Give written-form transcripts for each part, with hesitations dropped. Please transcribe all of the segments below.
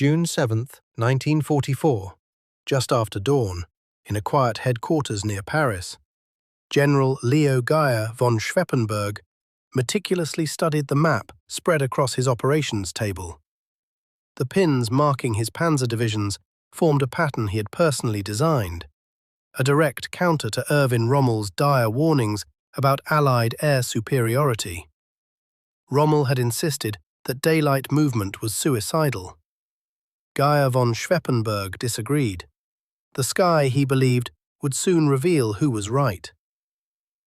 June 7, 1944, just after dawn, in a quiet headquarters near Paris, General Leo Geyr von Schweppenburg meticulously studied the map spread across his operations table. The pins marking his panzer divisions formed a pattern he had personally designed, a direct counter to Erwin Rommel's dire warnings about Allied air superiority. Rommel had insisted that daylight movement was suicidal. Geyr von Schweppenburg disagreed. The sky, he believed, would soon reveal who was right.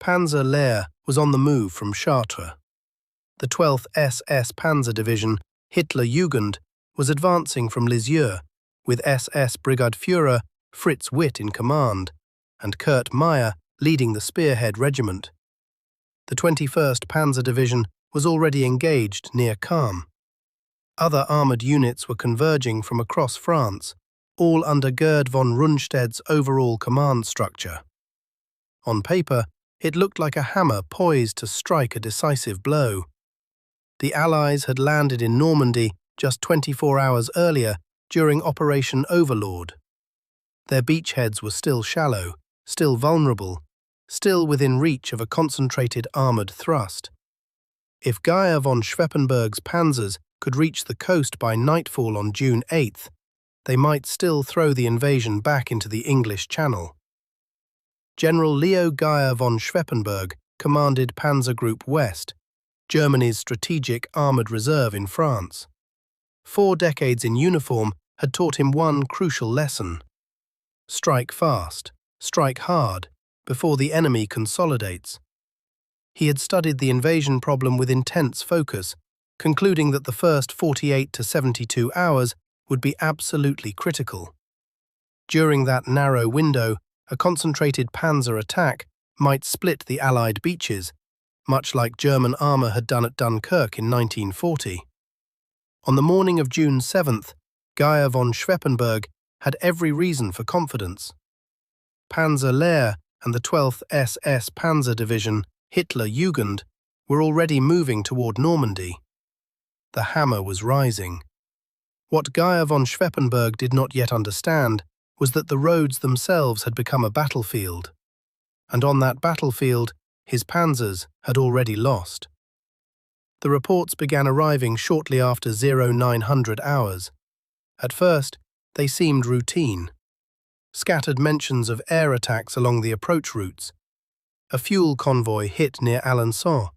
Panzer Lehr was on the move from Chartres. The 12th SS Panzer Division Hitlerjugend was advancing from Lisieux, with SS Brigadeführer Fritz Witt in command, and Kurt Meyer leading the spearhead regiment. The 21st Panzer Division was already engaged near Caen. Other armoured units were converging from across France, all under Gerd von Rundstedt's overall command structure. On paper, it looked like a hammer poised to strike a decisive blow. The Allies had landed in Normandy just 24 hours earlier during Operation Overlord. Their beachheads were still shallow, still vulnerable, still within reach of a concentrated armoured thrust. If Geyr von Schweppenburg's panzers could reach the coast by nightfall on June 8th, they might still throw the invasion back into the English Channel. General Leo Geyr von Schweppenburg commanded Panzer Group West, Germany's strategic armoured reserve in France. 4 decades in uniform had taught him one crucial lesson: strike fast, strike hard, before the enemy consolidates. He had studied the invasion problem with intense focus, concluding that the first 48 to 72 hours would be absolutely critical. During that narrow window, a concentrated panzer attack might split the Allied beaches, much like German armour had done at Dunkirk in 1940. On the morning of June 7th, Geyr von Schweppenburg had every reason for confidence. Panzer Lehr and the 12th SS Panzer Division Hitlerjugend were already moving toward Normandy. The hammer was rising. What Geyr von Schweppenburg did not yet understand was that the roads themselves had become a battlefield, and on that battlefield his panzers had already lost. The reports began arriving shortly after 0900 hours. At first, they seemed routine. Scattered mentions of air attacks along the approach routes, a fuel convoy hit near Alençon,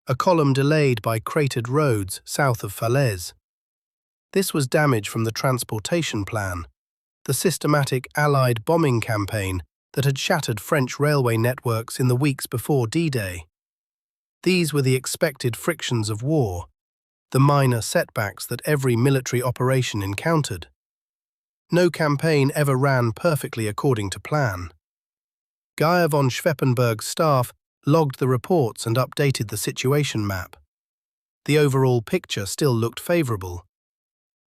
a column delayed by cratered roads south of Falaise. This was damage from the transportation plan, the systematic Allied bombing campaign that had shattered French railway networks in the weeks before D-Day. These were the expected frictions of war, the minor setbacks that every military operation encountered. No campaign ever ran perfectly according to plan. Geyr von Schweppenburg's staff logged the reports and updated the situation map. The overall picture still looked favourable.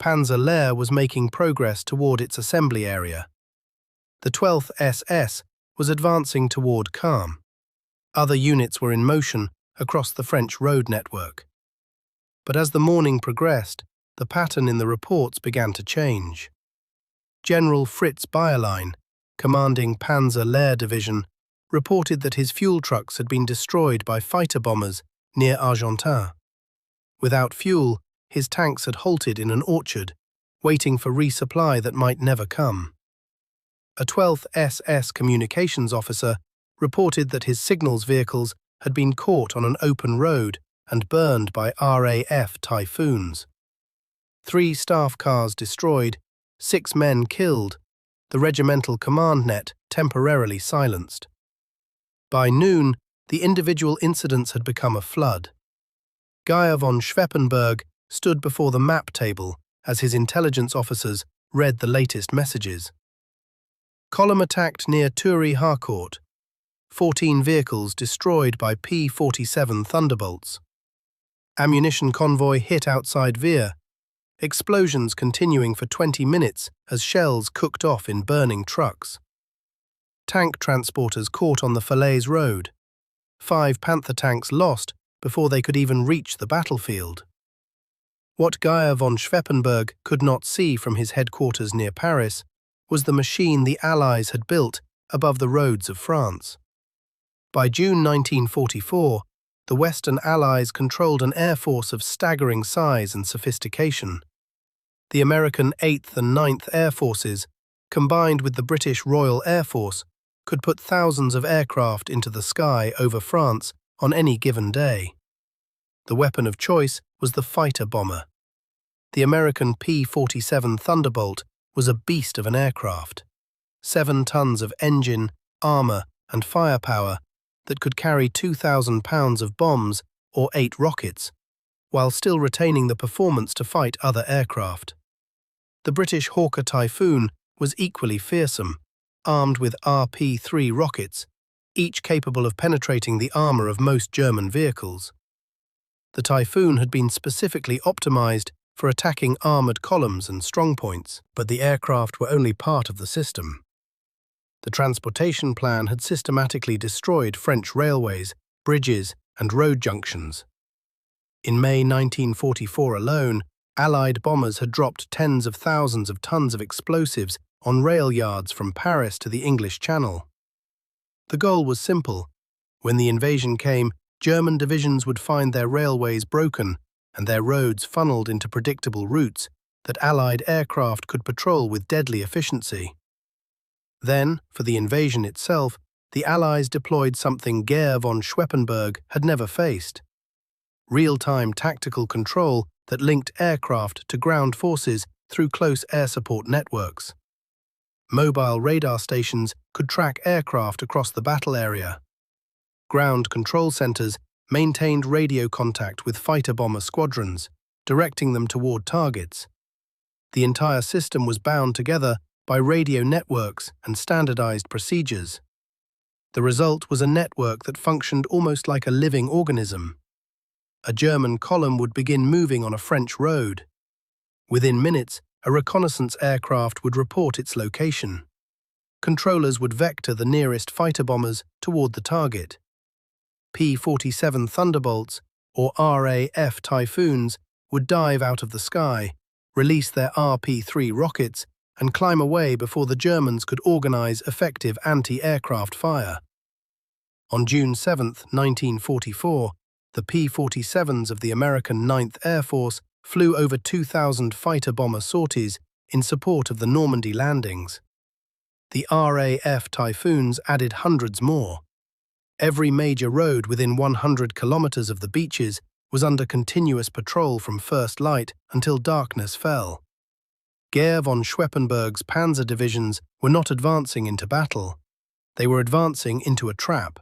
Panzer Lehr was making progress toward its assembly area. The 12th SS was advancing toward Caen. Other units were in motion across the French road network. But as the morning progressed, the pattern in the reports began to change. General Fritz Bayerlein, commanding Panzer Lehr Division, reported that his fuel trucks had been destroyed by fighter bombers near Argentan. Without fuel, his tanks had halted in an orchard, waiting for resupply that might never come. A 12th SS communications officer reported that his signals vehicles had been caught on an open road and burned by RAF Typhoons. 3 staff cars destroyed, 6 men killed, the regimental command net temporarily silenced. By noon, the individual incidents had become a flood. Geyr von Schweppenburg stood before the map table as his intelligence officers read the latest messages. Column attacked near Tury Harcourt. 14 vehicles destroyed by P-47 Thunderbolts. Ammunition convoy hit outside Geyr. Explosions continuing for 20 minutes as shells cooked off in burning trucks. Tank transporters caught on the Falaise road. 5 Panther tanks lost before they could even reach the battlefield. What Geyr von Schweppenburg could not see from his headquarters near Paris was the machine the Allies had built above the roads of France. By June 1944, the Western Allies controlled an air force of staggering size and sophistication. The American 8th and 9th Air Forces, combined with the British Royal Air Force, could put thousands of aircraft into the sky over France on any given day. The weapon of choice was the fighter bomber. The American P-47 Thunderbolt was a beast of an aircraft. 7 tons of engine, armor, and firepower that could carry 2,000 pounds of bombs or 8 rockets, while still retaining the performance to fight other aircraft. The British Hawker Typhoon was equally fearsome, armed with RP-3 rockets, each capable of penetrating the armor of most German vehicles. The Typhoon had been specifically optimized for attacking armored columns and strongpoints, but the aircraft were only part of the system. The transportation plan had systematically destroyed French railways, bridges, and road junctions. In May 1944 alone, Allied bombers had dropped tens of thousands of tons of explosives on rail yards from Paris to the English Channel. The goal was simple. When the invasion came, German divisions would find their railways broken and their roads funneled into predictable routes that Allied aircraft could patrol with deadly efficiency. Then, for the invasion itself, the Allies deployed something Gerd von Schweppenburg had never faced: real-time tactical control that linked aircraft to ground forces through close air support networks. Mobile radar stations could track aircraft across the battle area. Ground control centers maintained radio contact with fighter bomber squadrons, directing them toward targets. The entire system was bound together by radio networks and standardized procedures. The result was a network that functioned almost like a living organism. A German column would begin moving on a French road. Within minutes, a reconnaissance aircraft would report its location. Controllers would vector the nearest fighter bombers toward the target. P-47 Thunderbolts, or RAF Typhoons, would dive out of the sky, release their RP-3 rockets, and climb away before the Germans could organize effective anti-aircraft fire. On June 7, 1944, the P-47s of the American 9th Air Force flew over 2,000 fighter bomber sorties in support of the Normandy landings. The RAF Typhoons added hundreds more. Every major road within 100 kilometers of the beaches was under continuous patrol from first light until darkness fell. Geyr von Schweppenburg's Panzer divisions were not advancing into battle. They were advancing into a trap.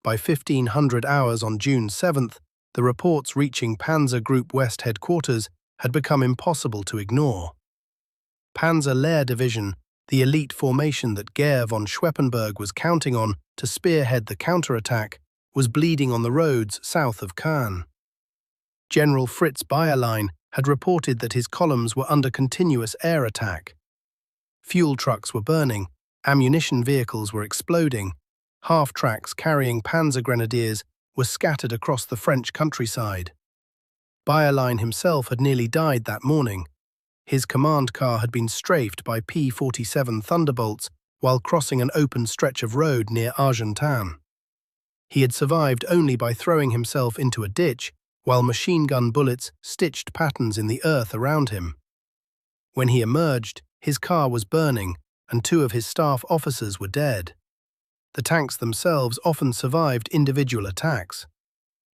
By 1500 hours on June 7th, the reports reaching Panzer Group West headquarters had become impossible to ignore. Panzer Lehr Division, the elite formation that Geyr von Schweppenburg was counting on to spearhead the counterattack, was bleeding on the roads south of Caen. General Fritz Bayerlein had reported that his columns were under continuous air attack. Fuel trucks were burning, ammunition vehicles were exploding, half-tracks carrying panzer grenadiers were scattered across the French countryside. Bayerlein himself had nearly died that morning. His command car had been strafed by P-47 Thunderbolts while crossing an open stretch of road near Argentan. He had survived only by throwing himself into a ditch while machine gun bullets stitched patterns in the earth around him. When he emerged, his car was burning and 2 of his staff officers were dead. The tanks themselves often survived individual attacks.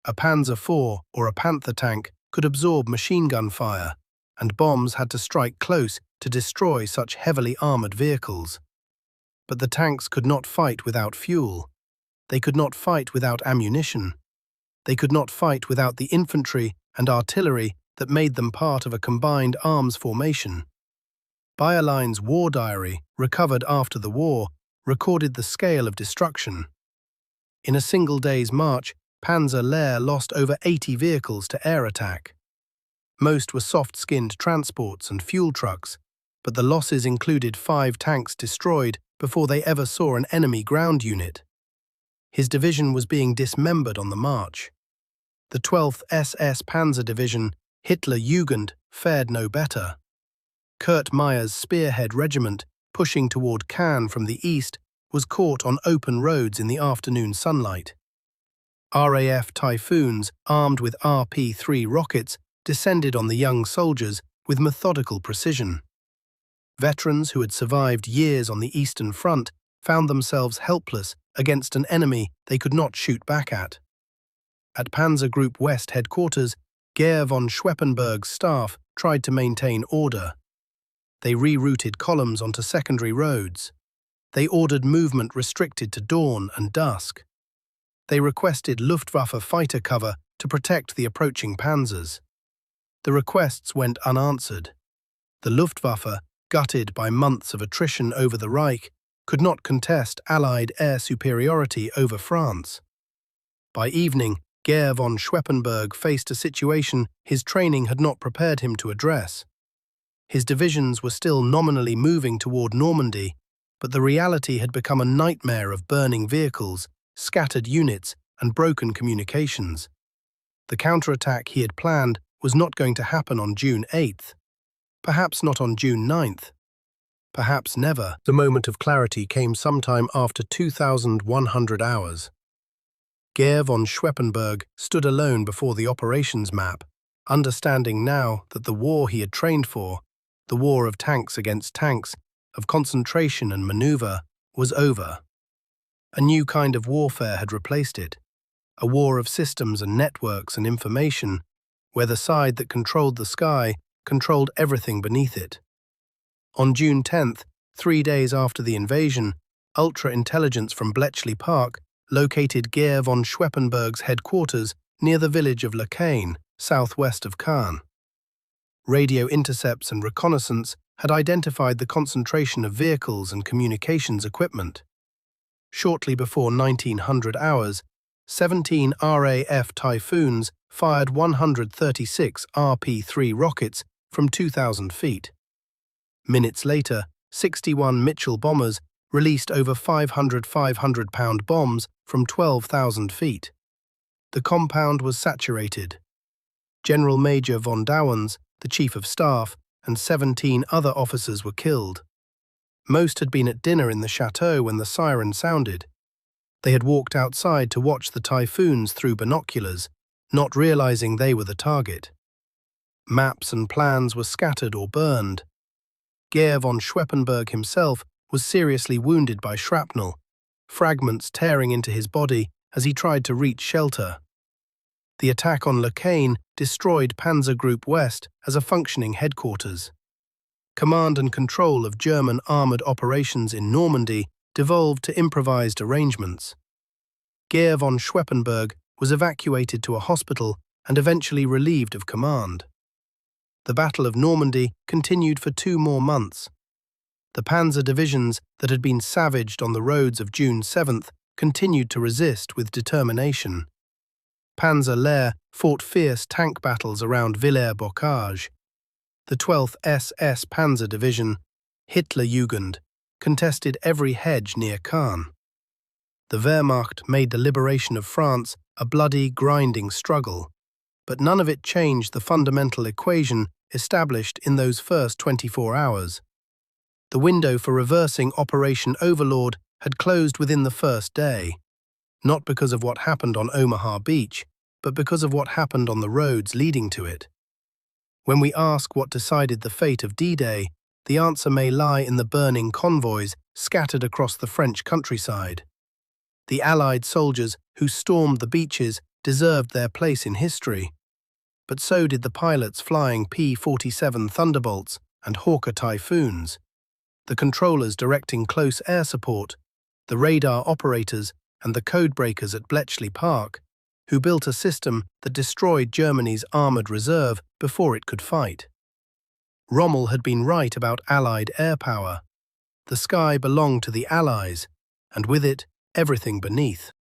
A Panzer IV or a Panther tank could absorb machine gun fire, and bombs had to strike close to destroy such heavily armored vehicles. But the tanks could not fight without fuel. They could not fight without ammunition. They could not fight without the infantry and artillery that made them part of a combined arms formation. Bayerlein's war diary, recovered after the war, recorded the scale of destruction. In a single day's march, Panzer Lehr lost over 80 vehicles to air attack. Most were soft-skinned transports and fuel trucks, but the losses included 5 tanks destroyed before they ever saw an enemy ground unit. His division was being dismembered on the march. The 12th SS Panzer Division, Hitlerjugend fared no better. Kurt Meyer's spearhead regiment, pushing toward Cannes from the east, was caught on open roads in the afternoon sunlight. RAF Typhoons, armed with RP-3 rockets, descended on the young soldiers with methodical precision. Veterans who had survived years on the Eastern Front found themselves helpless against an enemy they could not shoot back at. At Panzer Group West headquarters, Geyr von Schweppenburg's staff tried to maintain order. They rerouted columns onto secondary roads. They ordered movement restricted to dawn and dusk. They requested Luftwaffe fighter cover to protect the approaching panzers. The requests went unanswered. The Luftwaffe, gutted by months of attrition over the Reich, could not contest Allied air superiority over France. By evening, Geyr von Schweppenburg faced a situation his training had not prepared him to address. His divisions were still nominally moving toward Normandy, but the reality had become a nightmare of burning vehicles, scattered units, and broken communications. The counterattack he had planned was not going to happen on June 8th. Perhaps not on June 9th. Perhaps never. The moment of clarity came sometime after 2,100 hours. Geyr von Schweppenburg stood alone before the operations map, understanding now that the war he had trained for, the war of tanks against tanks, of concentration and maneuver, was over. A new kind of warfare had replaced it, a war of systems and networks and information, where the side that controlled the sky controlled everything beneath it. On June 10th, 3 days after the invasion, ultra-intelligence from Bletchley Park located Geyr von Schweppenburg's headquarters near the village of Lecain, southwest of Cannes. Radio intercepts and reconnaissance had identified the concentration of vehicles and communications equipment. Shortly before 1900 hours, 17 RAF Typhoons fired 136 RP-3 rockets from 2,000 feet. Minutes later, 61 Mitchell bombers released over 500 500-pound bombs from 12,000 feet. The compound was saturated. General Major von Douwens, the Chief of Staff, and 17 other officers were killed. Most had been at dinner in the chateau when the siren sounded. They had walked outside to watch the Typhoons through binoculars, not realizing they were the target. Maps and plans were scattered or burned. Geyr von Schweppenburg himself was seriously wounded by shrapnel, fragments tearing into his body as he tried to reach shelter. The attack on Lecain destroyed Panzer Group West as a functioning headquarters. Command and control of German armoured operations in Normandy devolved to improvised arrangements. Geyr von Schweppenburg was evacuated to a hospital and eventually relieved of command. The Battle of Normandy continued for 2 more months. The panzer divisions that had been savaged on the roads of June 7th continued to resist with determination. Panzer Lehr fought fierce tank battles around Villers-Bocage. The 12th SS Panzer Division Hitlerjugend contested every hedge near Cannes. The Wehrmacht made the liberation of France a bloody, grinding struggle, but none of it changed the fundamental equation established in those first 24 hours. The window for reversing Operation Overlord had closed within the first day, not because of what happened on Omaha Beach, but because of what happened on the roads leading to it. When we ask what decided the fate of D-Day, the answer may lie in the burning convoys scattered across the French countryside. The Allied soldiers who stormed the beaches deserved their place in history, but so did the pilots flying P-47 Thunderbolts and Hawker Typhoons, the controllers directing close air support, the radar operators and the codebreakers at Bletchley Park, who built a system that destroyed Germany's armoured reserve before it could fight. Rommel had been right about Allied air power. The sky belonged to the Allies, and with it, everything beneath.